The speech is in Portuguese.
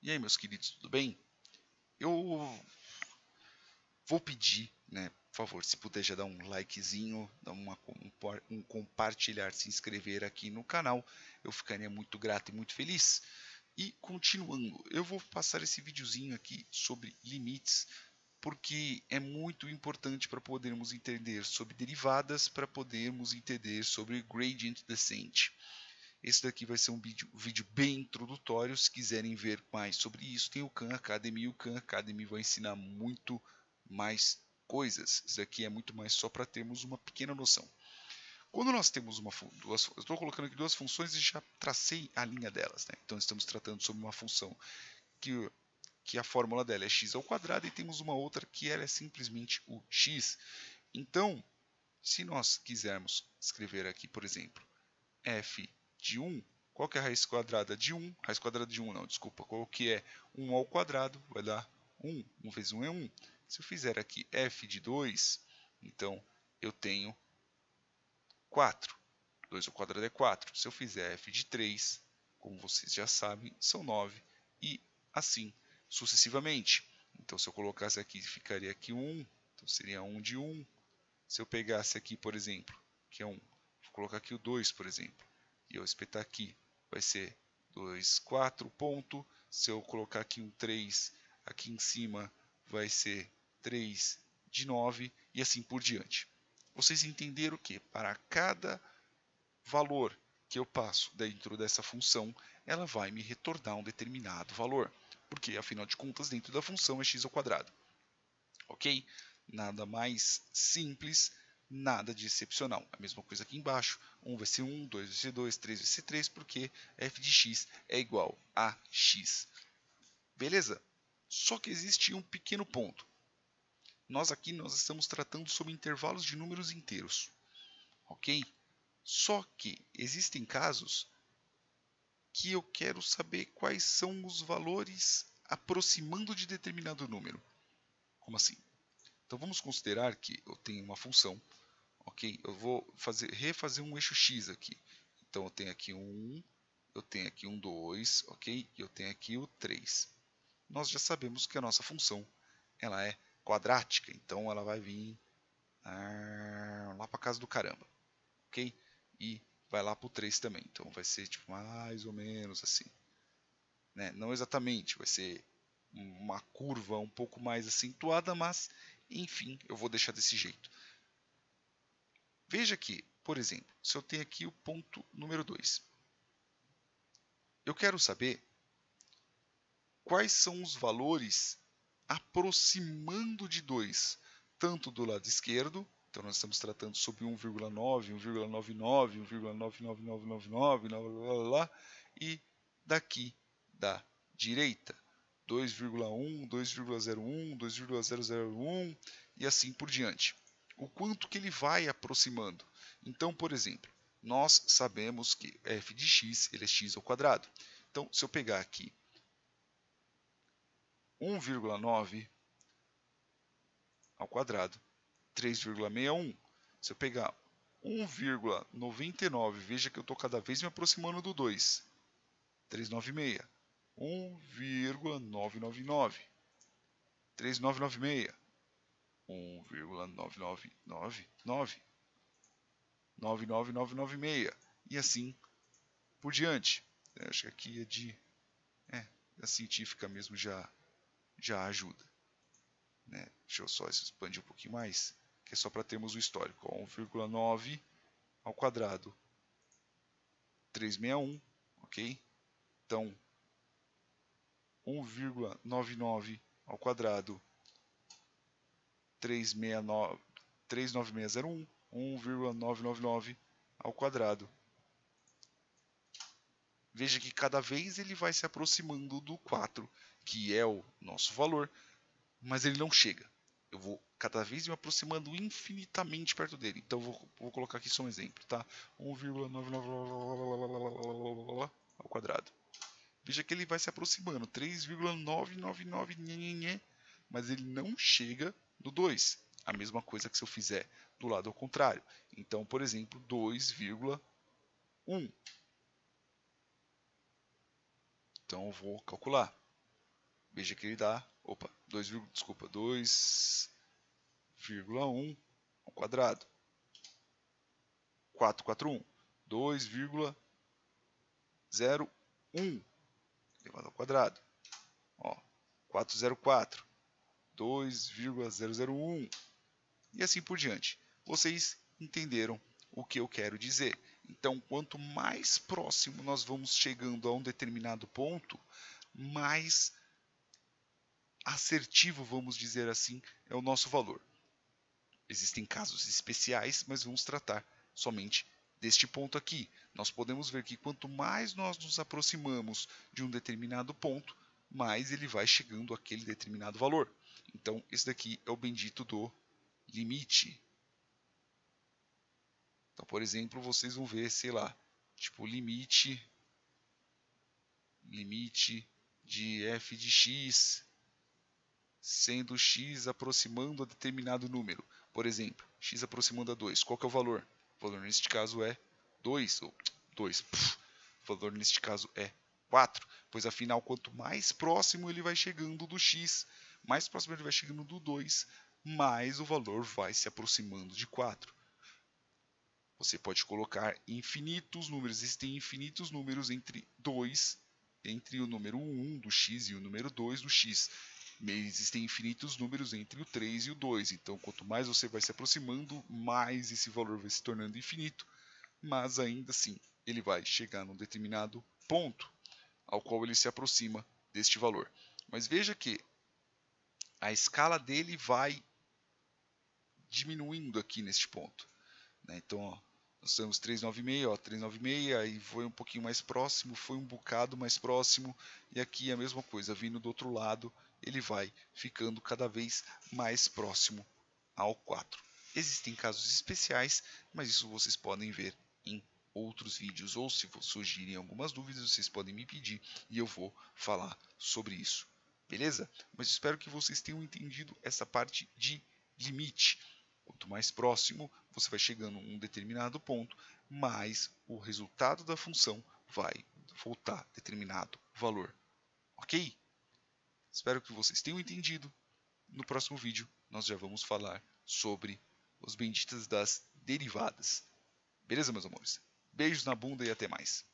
E aí, meus queridos, tudo bem? Eu vou pedir, né, por favor, se puder já dar um likezinho, dar um compartilhar, se inscrever aqui no canal, eu ficaria muito grato e muito feliz. E continuando, eu vou passar esse videozinho aqui sobre limites, porque é muito importante para podermos entender sobre derivadas, para podermos entender sobre gradient descent. Esse daqui vai ser um vídeo bem introdutório. Se quiserem ver mais sobre isso, tem o Khan Academy. E o Khan Academy vai ensinar muito mais coisas. Isso daqui é muito mais só para termos uma pequena noção. Quando nós temos eu estou colocando aqui duas funções e já tracei a linha delas. Né? Então estamos tratando sobre uma função que a fórmula dela é x ao quadrado e temos uma outra que ela é simplesmente o x. Então, se nós quisermos escrever aqui, por exemplo, f de 1, qual que é a raiz quadrada de 1? Raiz quadrada de 1 não, desculpa. Qual que é 1 ao quadrado? Vai dar 1. 1 vezes 1 é 1. Se eu fizer aqui f de 2, então eu tenho 4. 2 ao quadrado é 4. Se eu fizer f de 3, como vocês já sabem, são 9. E assim sucessivamente. Então se eu colocasse aqui, ficaria aqui 1. Então seria 1 de 1. Se eu pegasse aqui, por exemplo, que é 1, vou colocar aqui o 2, por exemplo. E eu espetar aqui, vai ser 2, 4, ponto. Se eu colocar aqui um 3, aqui em cima vai ser 3 de 9 e assim por diante. Vocês entenderam que para cada valor que eu passo dentro dessa função, ela vai me retornar um determinado valor. Porque, afinal de contas, dentro da função é x ao quadrado. Ok? Nada mais simples, nada de excepcional. A mesma coisa aqui embaixo, 1 vai ser 1, 2 vai ser 2, 3 vai ser 3, porque f de x é igual a x. Beleza? Só que existe um pequeno ponto. Nós estamos tratando sobre intervalos de números inteiros. Ok? Só que existem casos que eu quero saber quais são os valores aproximando de determinado número. Como assim? Então vamos considerar que eu tenho uma função, ok? Eu vou refazer um eixo x aqui. Então eu tenho aqui um 1, eu tenho aqui um 2, ok? E eu tenho aqui o 3. Nós já sabemos que a nossa função ela é quadrática, então ela vai vir lá para casa do caramba, ok? E vai lá para o 3 também, então vai ser tipo mais ou menos assim. Né? Não exatamente, vai ser uma curva um pouco mais acentuada, mas enfim, eu vou deixar desse jeito. Veja que, por exemplo, se eu tenho aqui o ponto número 2, eu quero saber quais são os valores aproximando de 2, tanto do lado esquerdo, então nós estamos tratando sobre 1,9, 1,99, 1,99999, e daqui da direita, 2,1, 2,01, 2,001 e assim por diante. O quanto que ele vai aproximando. Então, por exemplo, nós sabemos que f de x ele é x ao quadrado. Então, se eu pegar aqui 1,9 ao quadrado, 3,61. Se eu pegar 1,99, veja que eu estou cada vez me aproximando do 2. 396. 1,999. 3996. 1,9999. 99996. E assim por diante. Eu acho que aqui é de... a científica mesmo já ajuda. Né? Deixa eu só expandir um pouquinho mais, que é só para termos o histórico. 1,9 ao quadrado, 361, ok? Então, 1,99 ao quadrado, 39601, 1,999 ao quadrado. Veja que cada vez ele vai se aproximando do 4, que é o nosso valor, mas ele não chega. Eu vou cada vez me aproximando infinitamente perto dele. Então vou colocar aqui só um exemplo, tá? 1,99 ao quadrado. Veja que ele vai se aproximando, 3,999, mas ele não chega no 2. A mesma coisa que se eu fizer do lado ao contrário. Então, por exemplo, 2,1. Então eu vou calcular. veja que ele dá, opa, 2,1 ao quadrado. 441, 2,01 elevado ao quadrado. Ó, 404, 2,001 e assim por diante. Vocês entenderam o que eu quero dizer. Então, quanto mais próximo nós vamos chegando a um determinado ponto, mais assertivo, vamos dizer assim, é o nosso valor. Existem casos especiais, mas vamos tratar somente deste ponto aqui. Nós podemos ver que quanto mais nós nos aproximamos de um determinado ponto, mais ele vai chegando àquele determinado valor. Então, esse daqui é o bendito do limite. Então, por exemplo, vocês vão ver, sei lá, tipo limite de f de x, sendo x aproximando a determinado número. Por exemplo, x aproximando a 2. Qual que é o valor? O valor neste caso é 2, ou 2. O valor neste caso é 4, pois afinal, quanto mais próximo ele vai chegando do x, mais próximo ele vai chegando do 2, mais o valor vai se aproximando de 4. Você pode colocar infinitos números, existem infinitos números entre o número 1 do x e o número 2 do x. Existem infinitos números entre o 3 e o 2, então quanto mais você vai se aproximando, mais esse valor vai se tornando infinito, mas ainda assim ele vai chegar num determinado ponto ao qual ele se aproxima deste valor. Mas veja que a escala dele vai diminuindo aqui neste ponto, né? Então, ó, nós temos 396, ó, 396, aí foi um pouquinho mais próximo, foi um bocado mais próximo, e aqui a mesma coisa, vindo do outro lado, ele vai ficando cada vez mais próximo ao 4. Existem casos especiais, mas isso vocês podem ver em outros vídeos, ou se surgirem algumas dúvidas, vocês podem me pedir e eu vou falar sobre isso. Beleza? Mas espero que vocês tenham entendido essa parte de limite. Quanto mais próximo você vai chegando a um determinado ponto, mais o resultado da função vai voltar determinado valor. Ok? Espero que vocês tenham entendido. No próximo vídeo, nós já vamos falar sobre os benditas das derivadas. Beleza, meus amores? Beijos na bunda e até mais.